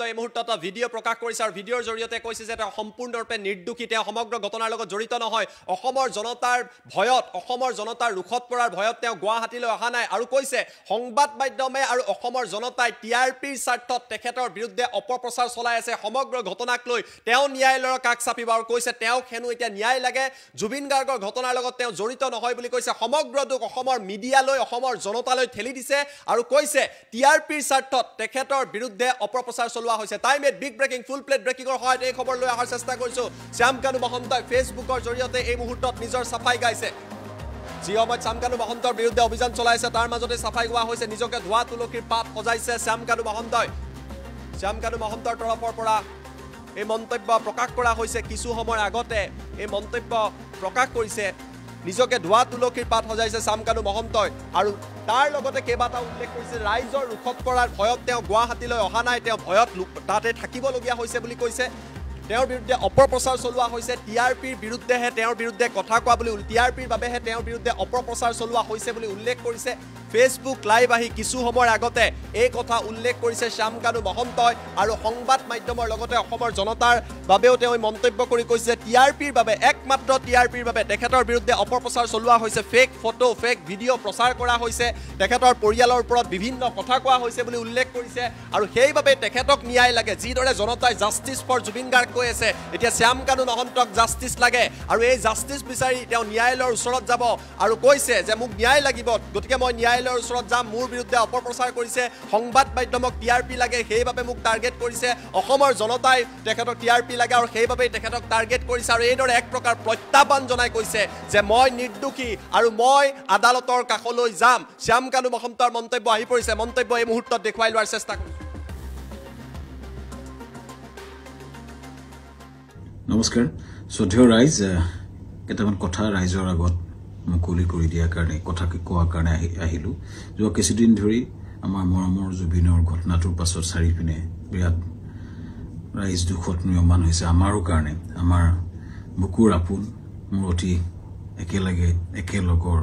এই মুহূৰ্তত ভিডিঅ' প্ৰকাশ কৰিছে আৰু ভিডিঅ'ৰ জৰিয়তে কৈছে যে তেওঁ সম্পূৰ্ণৰূপে নিৰ্দোষী তেওঁ সমগ্ৰ ঘটনাৰ লগত জড়িত নহয় অসমৰ জনতাৰ ভয়ত অসমৰ জনতাৰ ৰুখত পৰাৰ ভয়ত তেওঁ গুৱাহাটীলৈ অহা নাই আৰু কৈছে সংবাদ মাধ্যমে আৰু অসমৰ জনতাই টিআৰপিৰ স্বাৰ্থত তেখেতৰ বিৰুদ্ধে অপপ্ৰচাৰ চলাই আছে সমগ্ৰ ঘটনাক লৈ তেওঁ ন্যায়ালয়ৰ কাষ চাপিব আৰু কৈছে তেওঁ হেনো এতিয়া ন্যায় লাগে জুবিন গাৰ্গৰ ঘটনাৰ লগত তেওঁ জড়িত নহয় বুলি কৈছে সমগ্ৰ দুখ অসমৰ মিডিয়ালৈ অসমৰ জনতালৈ ঠেলি দিছে আৰু কৈছে টিআৰপিৰ স্বাৰ্থত তেখেতৰ বিৰুদ্ধে অপপ্ৰচাৰ চলোৱা হৈছে time at big breaking full plate ব্ৰেকিংৰ সহায়ত এই খবৰ লৈ অহাৰ চেষ্টা কৰিছো শ্যামকানু মহন্তই ফেচবুকৰ জৰিয়তে এই মুহূৰ্তত নিজৰ সাফাই গাইছে যি সময়ত শ্যামকানু মহন্তৰ বিৰুদ্ধে অভিযান চলাইছে তাৰ মাজতে সাফাই গোৱা হৈছে নিজকে ধোৱা তুলসীৰ পাত সজাইছে শ্যামকানু মহন্তই শ্যামকানু মহন্তৰ তৰফৰ পৰা এই মন্তব্য প্ৰকাশ কৰা হৈছে কিছু সময় আগতে এই মন্তব্য প্ৰকাশ কৰিছে নিজকে ধোৱা তুলসীৰ পাত সজাইছে শ্যামকানু মহন্তই আৰু তাৰ লগতে কেইবাটাও উল্লেখ কৰিছে ৰাইজৰ ৰুখত পৰাৰ ভয়ত তেওঁ গুৱাহাটীলৈ অহা নাই তেওঁ ভয়ত তাতে থাকিবলগীয়া হৈছে বুলি কৈছে তেওঁৰ বিৰুদ্ধে অপপ্ৰচাৰ চলোৱা হৈছে টিআৰপিৰ বিৰুদ্ধেহে তেওঁৰ বিৰুদ্ধে কথা কোৱা বুলি টিআৰপিৰ বাবেহে তেওঁৰ বিৰুদ্ধে অপপ্ৰচাৰ চলোৱা হৈছে বুলি উল্লেখ কৰিছে ফেচবুক লাইভ আহি কিছু সময়ৰ আগতে এই কথা উল্লেখ কৰিছে শ্যামকানু মহন্তই আৰু সংবাদ মাধ্যমৰ লগতে অসমৰ জনতাৰ বাবেও তেওঁ মন্তব্য কৰি কৈছে টিআৰপিৰ বাবে একমাত্ৰ টিআৰপিৰ বাবে তেখেতৰ বিৰুদ্ধে অপপ্ৰচাৰ চলোৱা হৈছে ফেক ফটো ফেক ভিডিঅ' প্ৰচাৰ কৰা হৈছে তেখেতৰ পৰিয়ালৰ ওপৰত বিভিন্ন কথা কোৱা হৈছে বুলি উল্লেখ কৰিছে আৰু সেইবাবে তেখেতক ন্যায় লাগে যিদৰে জনতাই জাষ্টিছ ফৰ জুবিন গাৰ্গ কৈ আছে এতিয়া শ্যামকানু মহন্তক জাষ্টিছ লাগে আৰু এই জাষ্টিছ বিচাৰি তেওঁ ন্যায়ালয়ৰ ওচৰত যাব আৰু কৈছে যে মোক ন্যায় লাগিব গতিকে মই ন্যায়ালয়ৰ ওচৰত যাম মোৰ বিৰুদ্ধে অপপ্ৰচাৰ কৰিছে সংবাদ মাধ্যমক টিআৰপি লাগে সেইবাবে মোক টাৰ্গেট কৰিছে অসমৰ জনতাই তেখেতক টিআৰপি লাগে আৰু সেইবাবে তেখেতক টাৰ্গেট কৰিছে আৰু এইদৰে এক প্ৰকাৰ প্ৰত্যাহ্বান জনাই কৈছে যে মই নিৰ্দোষী আৰু মই আদালতৰ কাষলৈ যাম শ্যামকানু মহন্তৰ মন্তব্য আহি পৰিছে মন্তব্য এই মুহূৰ্তত দেখুৱাই লোৱাৰ চেষ্টা কৰিছে নমস্কাৰ শ্ৰদ্ধেয় ৰাইজ কেইটামান কথা ৰাইজৰ আগত মুকলি কৰি দিয়াৰ কাৰণে কথা কোৱাৰ কাৰণে আহিলোঁ যোৱা কিছুদিন ধৰি আমাৰ মৰমৰ জুবিনৰ ঘটনাটোৰ পাছত চাৰিপিনে বিৰাট ৰাইজ দুখত নিয়মান হৈছে আমাৰো কাৰণে আমাৰ বুকুৰ আপোন মোৰ অতি একেলগৰ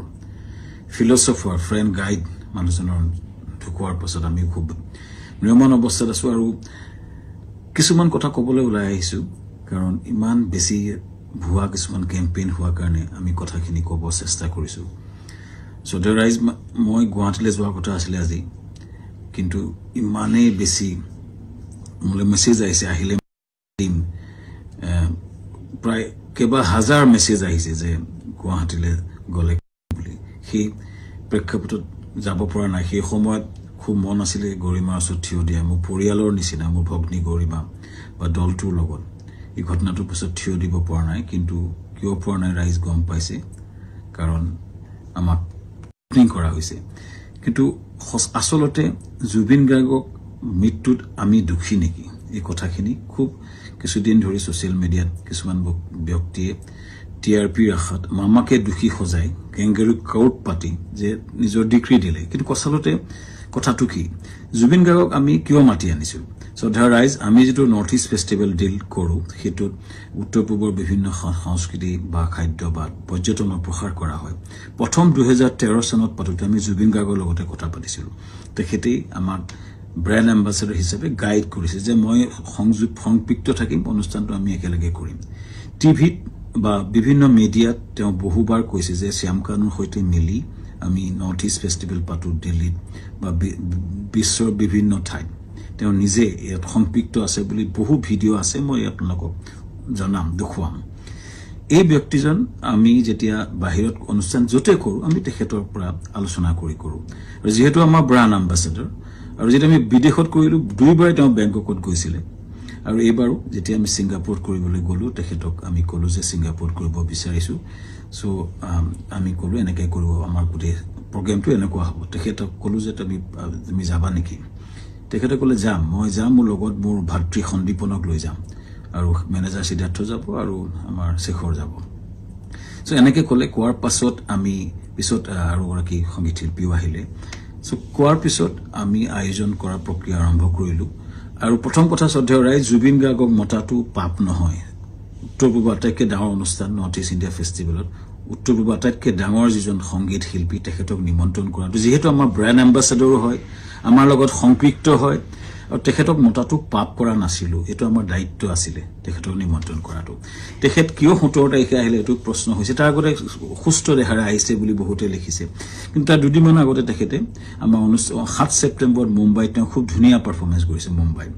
ফিলচফাৰ ফ্ৰেণ্ড গাইড মানুহজনৰ ঢুকোৱাৰ পাছত আমি খুব নিয়মান অৱস্থাত আছোঁ আৰু কিছুমান কথা ক'বলৈ ওলাই আহিছোঁ কাৰণ ইমান বেছি ভুৱা কিছুমান কেম্পেইন হোৱাৰ কাৰণে আমি কথাখিনি ক'ব চেষ্টা কৰিছোঁ শ্ৰদ্ধেয় ৰাইজ মই গুৱাহাটীলৈ যোৱাৰ কথা আছিলে আজি কিন্তু ইমানেই বেছি মোলৈ মেছেজ আহিলে প্ৰায় কেইবা হাজাৰ মেছেজ আহিছে যে গুৱাহাটীলৈ গ'লে বুলি সেই প্ৰেক্ষাপটত যাব পৰা নাই সেই সময়ত খুব মন আছিলে গৰিমাৰ ওচৰত থিয় দিয়া মোৰ পৰিয়ালৰ নিচিনা মোৰ ভগ্নী গৰিমা বা দলটোৰ লগত এই ঘটনাটোৰ পিছত থিয় দিব পৰা নাই কিন্তু কিয় পৰা নাই ৰাইজ গম পাইছে কাৰণ আমাক কৰা হৈছে কিন্তু আচলতে জুবিন গাৰ্গক মৃত্যুত আমি দুখী নেকি এই কথাখিনি খুব কিছুদিন ধৰি ছ'চিয়েল মিডিয়াত কিছুমান ব্যক্তিয়ে টিআৰপিৰ আশাত আমাকে দোষী সজাই কেংগেৰু কাউট পাতি যে নিজৰ ডিগ্ৰী দিলে কিন্তু আচলতে কথাটো কি জুবিন গাৰ্গক আমি কিয় মাতি আনিছোঁ শ্ৰদ্ধেয় ৰাইজ আমি যিটো নৰ্থ ইষ্ট ফেষ্টিভেল ডিল কৰোঁ সেইটোত উত্তৰ পূবৰ বিভিন্ন সংস্কৃতি বা খাদ্য বা পৰ্যটনৰ প্ৰসাৰ কৰা হয় প্ৰথম 2013 চনত পাতোঁতে আমি জুবিন গাৰ্গৰ লগতে কথা পাতিছিলোঁ তেখেতেই আমাক ব্ৰেণ্ড এম্বাছাডৰ হিচাপে গাইড কৰিছে যে মই সংপৃক্ত থাকিম অনুষ্ঠানটো আমি একেলগে কৰিম টিভিত বা বিভিন্ন মিডিয়াত তেওঁ বহুবাৰ কৈছে যে শ্যামকানুৰ সৈতে মিলি আমি নৰ্থ ইষ্ট ফেষ্টিভেল পাতোঁ দিল্লীত বা বিশ্বৰ বিভিন্ন ঠাইত তেওঁ নিজে ইয়াত সংপৃক্ত আছে বুলি বহু ভিডিঅ' আছে মই আপোনালোকক জনাম দেখুৱাম এই ব্যক্তিজন আমি যেতিয়া বাহিৰত অনুষ্ঠান য'তে কৰোঁ আমি তেখেতৰ পৰা আলোচনা কৰোঁ আৰু যিহেতু আমাৰ ব্ৰাণ্ড এম্বাছাডৰ আৰু যেতিয়া আমি বিদেশত কৰিলোঁ দুইবাৰ তেওঁ বেংককত গৈছিলে আৰু এইবাৰো যেতিয়া আমি ছিংগাপুৰত কৰিবলৈ গ'লোঁ তেখেতক আমি ক'লোঁ যে ছিংগাপুৰত কৰিব বিচাৰিছোঁ চ' আমি ক'লোঁ এনেকৈ কৰিব আমাৰ গোটেই প্ৰগ্ৰেমটো এনেকুৱা হ'ব তেখেতক ক'লোঁ যে তুমি যাবা নেকি তেখেতে ক'লে যাম মই যাম মোৰ লগত মোৰ ভাতৃ সন্দীপনক লৈ যাম আৰু মেনেজাৰ সিদ্ধাৰ্থ যাব আৰু আমাৰ শেখৰ যাব চ' এনেকৈ ক'লে কোৱাৰ পাছত আমি পিছত আৰু এগৰাকী সংগীত শিল্পীও আহিলে চ' কোৱাৰ পিছত আমি আয়োজন কৰাৰ প্ৰক্ৰিয়া আৰম্ভ কৰিলোঁ আৰু প্ৰথম কথা শ্ৰদ্ধেয় ৰাইজ জুবিন গাৰ্গক মতাটো পাপ নহয় উত্তৰ পূৰ্ব আটাইতকৈ ডাঙৰ অনুষ্ঠান নৰ্থ ইষ্ট ইণ্ডিয়া ফেষ্টিভেলত উত্তৰ পূৰ্ব আটাইতকৈ ডাঙৰ যিজন সংগীত শিল্পী তেখেতক নিমন্ত্ৰণ কৰাটো যিহেতু আমাৰ ব্ৰেণ্ড এম্বাছাডৰো হয় আমাৰ লগত সংপৃক্ত হয় আৰু তেখেতক মতাটোক পাপ কৰা নাছিলো এটো আমাৰ দায়িত্ব আছিল তেখেতক নিমন্ত্ৰণ কৰাটো তেখেত কিয় 17 তাৰিখে আহিলে এটো প্ৰশ্ন হৈছে তাৰ আগতে সুস্থ দেহাৰে আহিছে বুলি বহুতে লিখিছে কিন্তু তাৰ দুদিনমান আগতে তেখেতে আমাৰ 7 ছেপ্টেম্বৰ মুম্বাইত তেওঁ খুব ধুনীয়া পাৰফৰমেন্স কৰিছে মুম্বাইত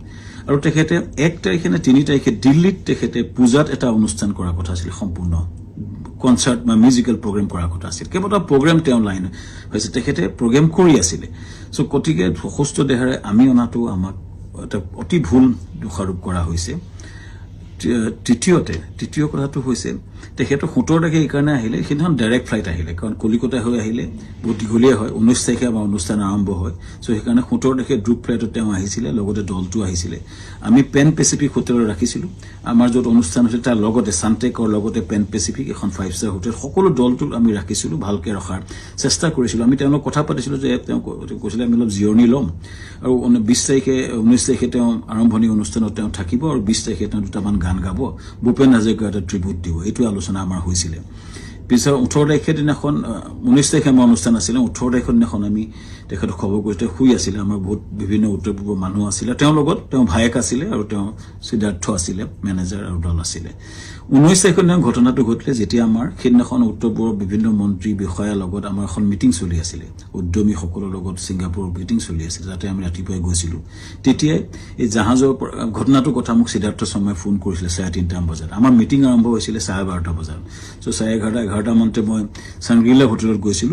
আৰু তেখেতে 1 তাৰিখে না 3 তাৰিখে দিল্লীত তেখেতে পূজাত এটা অনুষ্ঠান কৰাৰ কথা আছিল সম্পূৰ্ণ কনসাৰ্ট বা মিউজিক্যাল প্ৰগ্ৰাম কৰাৰ কথা আছিল কেৱটা প্ৰগ্ৰাম তেওঁ লাইন হৈছে তেখেতে প্ৰগ্ৰাম কৰি আছিল সো কটিকে সুস্থ দেহাৰে আমি অনাটো আমাক এটা অতি ভুল দোষাৰোপ কৰা হৈছে তৃতীয় কথাটো হৈছে তেখেত 17 তাৰিখে এই কাৰণে আহিলে সিখন ডাইৰেক্ট ফ্লাইট আহিলে কাৰণ কলিকতা হৈ আহিলে বহুত দীঘলীয়া হয় 19 তাৰিখে আমাৰ অনুষ্ঠান আৰম্ভ হয় সো সেই কাৰণে 17 তাৰিখে গ্ৰুপ ফ্লাইটত তেওঁ আহিছিল লগতে দলটো আহিছিল আমি পেন পেসিফিক হোটেলত ৰাখিছিল আমাৰ যত অনুষ্ঠান হৈছিল তাৰ লগতে সান্টেকৰ লগতে পেন পেসিফিক এখন 5 ষ্টাৰ হোটেল সকলো দলটো আমি ৰাখিছিল ভালকে ৰখাৰ চেষ্টা কৰিছিল আমি তেওঁলোক কথা পাতিছিল যে তেওঁ কৈছিল আমি অলপ জিৰণি লম আৰু 20 তাৰিখে 19 তাৰিখে তেওঁ আৰম্ভণি অনুষ্ঠানত তেওঁ থাকিব আৰু 20 তাৰিখে তেওঁ দুটামান গান গাব ভূপেন হাজৰিকাৰ এটা ট্ৰিবিউট দিব এটো আলোচনা আমাৰ হৈছিল পিছৰ 18 তাৰিখে দিনাখন 19 তাৰিখে আমাৰ অনুষ্ঠান আছিল 18 তাৰিখৰ দিনাখন আমি তেখেত খবৰ কৰিতে শুই আছিল আমাৰ বহুত বিভিন্ন উত্তৰ পূৰ্ব মানুহ আছিল তেওঁ লগত তেওঁ ভায়েক আছিল আৰু তেওঁ সিদ্ধাৰ্থ আছিল মেনেজাৰ আৰু দল আছিল 19 তাৰিখৰ দিনা ঘটনাটো ঘটিলে যেতিয়া আমাৰ খিনখন উত্তৰ পূৰ্ব বিভিন্ন মন্ত্ৰী বিষয়া লগত আমাৰ এখন মিটিং চলি আছিল উদ্যমী সকলৰ লগত সিংগাপুৰ মিটিং চলি আছিল যাতে আমি ৰাতিপুৱাই গৈছিল তেতিয়া এই জাহাজৰ ঘটনাটো কথা মোক সিদ্ধাৰ্থ সময় ফোন কৰিছিল 3:30 বজাত আমাৰ মিটিং আৰম্ভ হৈছিল 12:30 বজাত সো 11:30 মানতে মই সাংগ্ৰিলা হোটেলত গৈছিল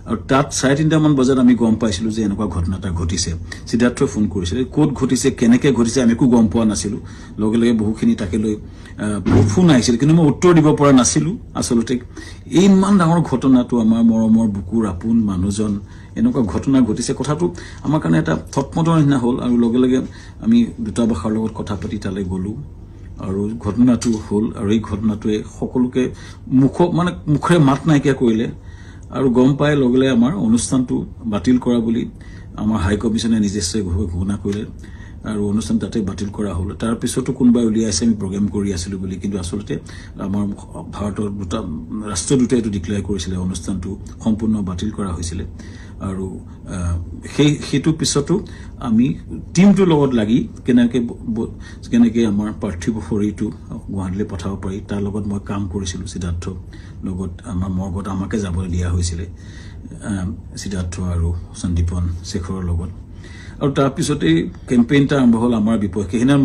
আৰু তাত 3:30 মান বজাত আমি গম পাইছিলো যে এনেকুৱা ঘটনাটা ঘটিছে সিদ্ধাৰ্থ ফোন কৰিছিল কোত ঘটিছে কেনেকে ঘটিছে আমি কো গম পোৱা নাছিলো লগে লগে বহুখিনি তাকে লৈ ফোন আহিছিল কিন্তু মই উত্তৰ দিব পৰা নাছিলো আসলতে এই ইমান ডাঙৰ ঘটনাটো আমাৰ মৰমৰ বুকুৰ আপোন মানুহজন এনেকুৱা ঘটনা ঘটিছে কথাটো আমাৰ কাৰণে এটা থটমটৰ নিচিনা হ'ল আৰু লগে লগে আমি দূতাবাসৰ লগত কথা পাতি তালৈ গলো আৰু ঘটনাটো হ'ল আৰু এই ঘটনাটোৱে সকলোকে মুখৰে মাত নাইকিয়া কৰিলে আৰু গম পাই লগলে আমাৰ অনুষ্ঠানটো বাতিল কৰা বুলি আমাৰ হাই কমিছনে নিজস্বভাৱে ঘোষণা কৰিলে আৰু অনুষ্ঠান তাতে বাতিল কৰা হ'ল তাৰ পিছতো কোনবাই উলিয়াইছে আমি প্ৰগ্ৰাম কৰি আছিল বুলি কিন্তু আসলতে আমাৰ ভাৰতৰ ৰাষ্ট্ৰদূতে এটো ডিক্লেয়াৰ কৰিছিল অনুষ্ঠানটো সম্পূৰ্ণ বাতিল কৰা হৈছিল আৰু হেতু পিছতো আমি টিমটো লগত লাগি কেনেকে আমাৰ পাৰ্থিব শৰীৰটো গুৱাহাটীলৈ পঠাব পাৰি তাৰ লগত মই কাম কৰিছিল সিদ্ধাৰ্থ লগত আমাৰ মগত আমাকে যাবলৈ দিয়া হৈছিল সিদ্ধাৰ্থ আৰু সন্দীপন শেখৰৰ লগত আৰু তাৰ পিছতে কেম্পেইনটা আৰম্ভ হ'ল আমাৰ বিপক্ষে হেনা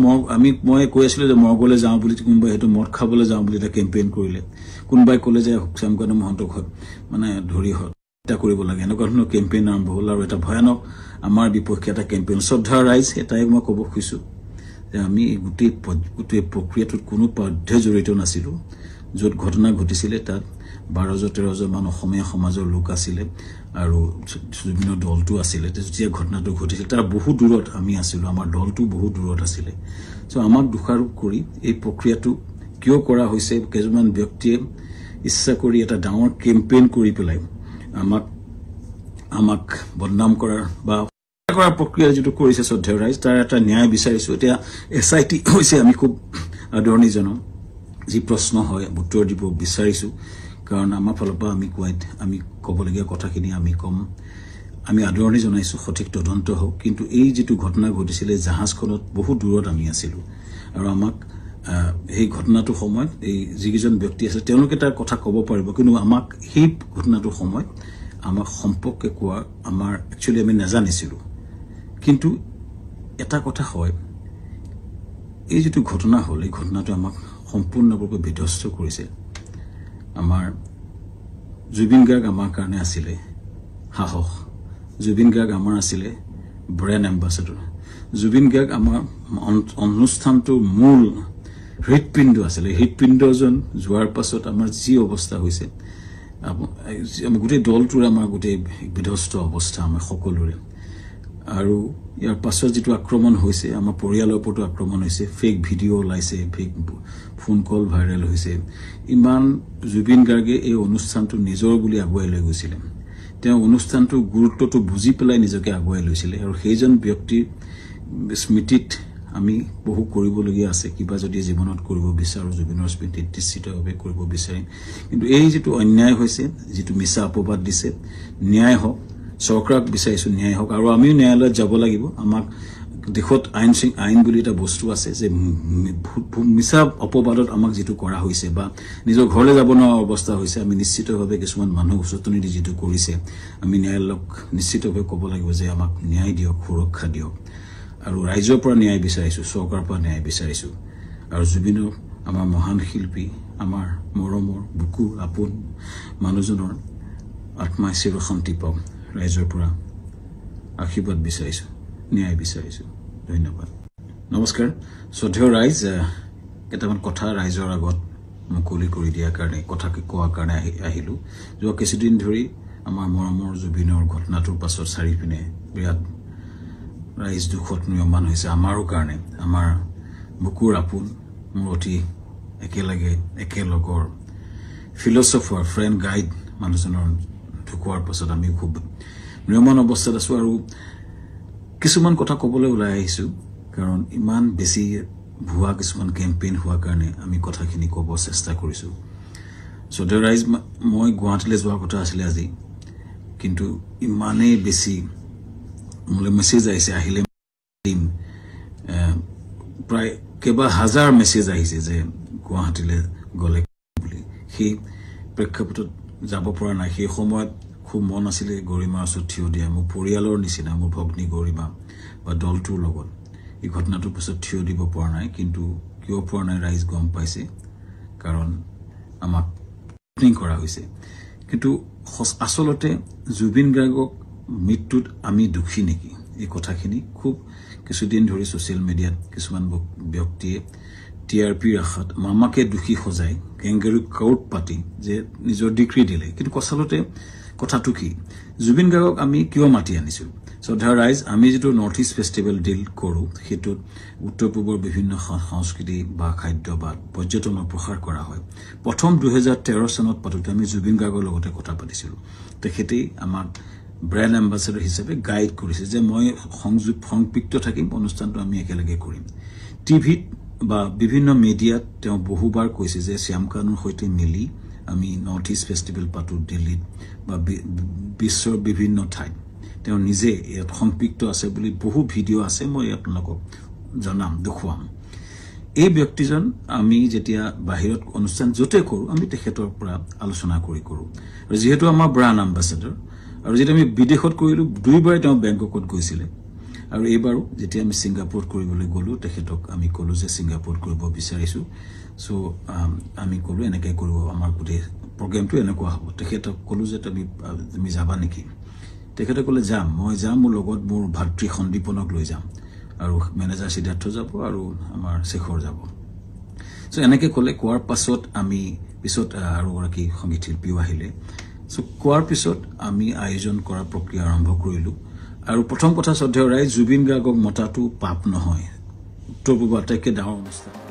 মই কৈ আছিল যে মগলৈ যাওঁ বুলি কোনবাই হেতু মদ খাবলৈ যাওঁ বুলি এটা কেম্পেইন কৰিলে কোনবাই কলে যে শ্যামকান্ত মহন্তক মানে ধৰি হত্যা কৰিব লাগে এনেকুৱা ধৰণৰ কেম্পেইন আৰম্ভ হ'ল আৰু এটা ভয়ানক আমাৰ বিপক্ষে এটা কেম্পেইন শ্ৰদ্ধা ৰাইজ এটাই মই ক'ব খুজিছো যে আমি গোটেই প্ৰক্ৰিয়াটোত কোনো পদ্ধতি জড়িত নাছিলো য'ত ঘটনা ঘটিছিল তাত 12-13 মান অসমীয়া সমাজৰ লোক আছিল আৰু বিভিন্ন দলটো আছিল যেতিয়া ঘটনাটো ঘটিছিল তাৰ বহু দূৰত আমি আছিলো আমাৰ দলটো বহু দূৰত আছিল সো আমাক দোষাৰোপ কৰি এই প্ৰক্ৰিয়াটো কিয় কৰা হৈছে কেজমান ব্যক্তিয়ে ইচ্ছা কৰি এটা ডাঙৰ কেম্পেইন কৰি পেলাই আমাক বদনাম কৰাৰ বা কৰাৰ প্ৰক্ৰিয়া যেটো কৰিছে শ্ৰদ্ধা ৰাইজ তাৰ এটা ন্যায় বিচাৰিছো এতিয়া এসআইটি হৈছে আমি খুব আদৰণীজনক যি প্ৰশ্ন হয় উত্তৰ দিব বিচাৰিছো কাৰণ আমাৰ ফালৰ পৰা আমি ক'বলগীয়া কথাখিনি আমি কম আমি আদৰণি জনাইছো সঠিক তদন্ত হোক কিন্তু এই যেটো ঘটনা ঘটিছিল জাহাজখনত বহু দূৰত আমি আছিলো আৰু আমাক এই ঘটনাটো সময়ত এই যিজন ব্যক্তি আছে তেওঁলোকে তাৰ কথা ক'ব পাৰিব কিন্তু আমাক এই ঘটনাটো সময়ত আমাক সম্পৰ্কে কোৱা আমাৰ একচুয়ালি আমি নাজানিছিলো কিন্তু এটা কথা হয় এই যেটো ঘটনা হ'ল এই ঘটনাটো আমাক সম্পূৰ্ণভাৱে বিধ্বস্ত কৰিছে আমাৰ জুবিন গাৰ্গ আমাৰ কাৰণে আছিল সাহস জুবিন গাৰ্গ আমাৰ আছিল ব্ৰেণ্ড এম্বাসেডৰ জুবিন গাৰ্গ আমাৰ অনুষ্ঠানটোৰ মূল হৃদপিণ্ড আছিল হৃদপিণ্ডজন যোৱাৰ পাছত আমাৰ যি অৱস্থা হৈছে গোটেই দলটোৰ আমাৰ গোটেই বিধ্বস্ত অৱস্থা আমাৰ সকলোৰে আৰু ইয়াৰ পাছত যেটো আক্ৰমণ হৈছে আমাৰ পৰিয়ালৰ ওপৰতো আক্ৰমণ হৈছে ফেক ভিডিও ওলাইছে ফেক ফোন কল ভাইৰেল হৈছে ইমান জুবিন গাৰ্গে এই অনুষ্ঠানটো নিজৰ বুলি আগুৱাই লৈ গৈছিল তেওঁ অনুষ্ঠানটোৰ গুৰুত্বটো বুজি পেলাই নিজকে আগুৱাই লৈছিল আৰু সেইজন ব্যক্তিৰ স্মৃতিত আমি বহু কৰিবলগীয়া আছে কিবা যদি জীৱনত কৰিব বিচাৰো জুবিনৰ স্মৃতিত নিশ্চিতভাৱে কৰিব বিচাৰিম কিন্তু এই যেটো অন্যায় হৈছে যেটো মিছা অপবাদ দিছে ন্যায় হোক চৰকাৰক বিচাৰিছো ন্যায় হোক আৰু আমিও ন্যায়ালয়ত যাব লাগিব আমাক দেশত আইন বুলি এটা বস্তু আছে যে মিছা অপবাদত আমাক যেটো কৰা হৈছে বা নিজৰ ঘৰলৈ যাব নোৱাৰা অৱস্থা হৈছে আমি নিশ্চিতভাৱে কিছুমান মানুহ উচতনি দি যেটো কৰিছে আমি ন্যায়ালয়ক নিশ্চিতভাৱে ক'ব লাগিব যে আমাক ন্যায় দিয়ক সুৰক্ষা দিয়ক আৰু ৰাইজৰ পৰা ন্যায় বিচাৰিছো চৰকাৰৰ পৰা ন্যায় বিচাৰিছো আৰু জুবিনৰ আমাৰ মহান শিল্পী আমাৰ মৰমৰ বুকু আপোন মানুহজনৰ আত্মাই চিৰশান্তি পাওক ৰাইজৰ পৰা আশীৰ্বাদ বিচাৰিছো ন্যায় বিচাৰিছো ধন্যবাদ নমস্কাৰ শ্ৰদ্ধেয় ৰাইজ কেইটামান কথা ৰাইজৰ আগত মুকলি কৰি দিয়াৰ কাৰণে কথা কোৱাৰ কাৰণে আহিলো যোৱা কিছুদিন ধৰি আমাৰ মৰমৰ জুবিনৰ ঘটনাটোৰ পাছত চাৰিপিনে বিৰাট ৰাইজ দুখত নিয়মান হৈছে আমাৰো কাৰণে আমাৰ বুকুৰ আপোন মোৰ অতি একেলগৰ ফিলচফাৰ ফ্ৰেণ্ড গাইড মানুহজনৰ ঢুকোৱাৰ পাছত আমি খুব নিয়মান অৱস্থাত আছো আৰু কিছুমান কথা ক'বলৈ ওলাই আহিছো কাৰণ ইমান বেছি ভুৱা কিছুমান কেম্পেইন হোৱাৰ কাৰণে আমি কথাখিনি ক'ব চেষ্টা কৰিছো শ্ৰদ্ধেয় ৰাইজ মই গুৱাহাটীলৈ যোৱাৰ কথা আছিলে আজি কিন্তু ইমানেই বেছি মোলৈ মেছেজ আহিছে আহিলে প্ৰায় কেইবা হাজাৰ মেছেজ আহিছে যে গুৱাহাটীলৈ গ'লে বুলি সেই প্ৰেক্ষাপটত যাব পৰা নাই সেই সময়ত খুব মন আছিলে গৰিমাৰ ওচৰত থিয় দিয়া মোৰ পৰিয়ালৰ নিচিনা মোৰ ভগ্নী গৰিমা বা দলটোৰ লগত এই ঘটনাটোৰ পিছত থিয় দিব পৰা নাই কিন্তু কিয় পৰা নাই ৰাইজ গম পাইছে কাৰণ আমাক কৰা হৈছে কিন্তু আচলতে জুবিন গাৰ্গক মৃত্যুত আমি দুখী নেকি এই কথাখিনি খুব কিছুদিন ধৰি সোশ্যাল মিডিয়াত কিছুমান ব্যক্তিয়ে টিআৰপি আশাত মামাকে দুখী সজাই কেংগেৰু কোৰ্ট পাতি যে নিজৰ ডিগ্ৰী দিলে কিন্তু আচলতে কথাটো কি জুবিন গাৰ্গক আমি কিয় মাতি আনিছো শ্ৰদ্ধা ৰাইজ আমি যেটো নৰ্থ ইষ্ট ফেষ্টিভেল ডিল কৰো হেতু উত্তৰ পূবৰ বিভিন্ন সংস্কৃতি বা খাদ্য বা পৰ্যটনৰ প্ৰসাৰ কৰা হয় প্ৰথম 2013 চনত পাতোতে আমি জুবিন গাৰ্গৰ লগতে কথা পাতিছিলো তেখেতেই আমাক ব্ৰেণ্ড এম্বাসেডৰ হিচাপে গাইড কৰিছে যে মই সংযুক্ত থাকিম অনুষ্ঠানটো আমি একেলগে কৰিম টিভিত বা বিভিন্ন মিডিয়াত তেওঁ বহুবাৰ কৈছে যে শ্যামকানুৰ সৈতে মিলি আমি নৰ্থ ইষ্ট ফেষ্টিভেল পাতো দিল্লীত বা বিশ্বৰ বিভিন্ন ঠাইত তেওঁ নিজে ইয়াত সংযুক্ত আছে বুলি বহু ভিডিঅ' আছে মই আপোনালোকক জনাম দেখুৱাম এই ব্যক্তিজন আমি যেতিয়া বাহিৰত অনুষ্ঠান যতে কৰো আমি তেখেতৰ পৰা আলোচনা কৰো আৰু যেহেতু আমাৰ ব্ৰাণ্ড এম্বাসেডৰ আৰু যেতিয়া আমি বিদেশত কৰিলো দুইবাৰ তেওঁ বেংককত গৈছিলে আৰু এইবাৰো যেতিয়া আমি সিংগাপুৰত কৰিবলৈ গলো তেখেতক আমি কলো যে সিংগাপুৰত কৰিব বিচাৰিছো সো আমি কলো এনেকৈ কৰিব আমাৰ গোটেই প্ৰগ্ৰামটো এনেকুৱা হ'ব তেখেতক কলো যে তুমি যাবা নেকি তেখেতে কলে যাম মই যাম মোৰ লগত মোৰ ভাতৃ সন্দীপনক লৈ যাম আৰু মেনেজাৰ সিদ্ধাৰ্থ যাব আৰু আমাৰ শেখৰ যাব সো এনেকৈ কলে কোৱাৰ পাছত আমি পিছত আৰু গৰাকী সংগীত শিল্পীও আহিলে সো কোৱাৰ পিছত আমি আয়োজন কৰাৰ প্ৰক্ৰিয়া আৰম্ভ কৰিলো আৰু প্ৰথম কথা শ্ৰদ্ধেয় ৰাইজ জুবিন গাৰ্গক মতাটো পাপ নহয় উত্তৰ পূৰ্ব আটাইতকৈ ডাঙৰ অনুষ্ঠান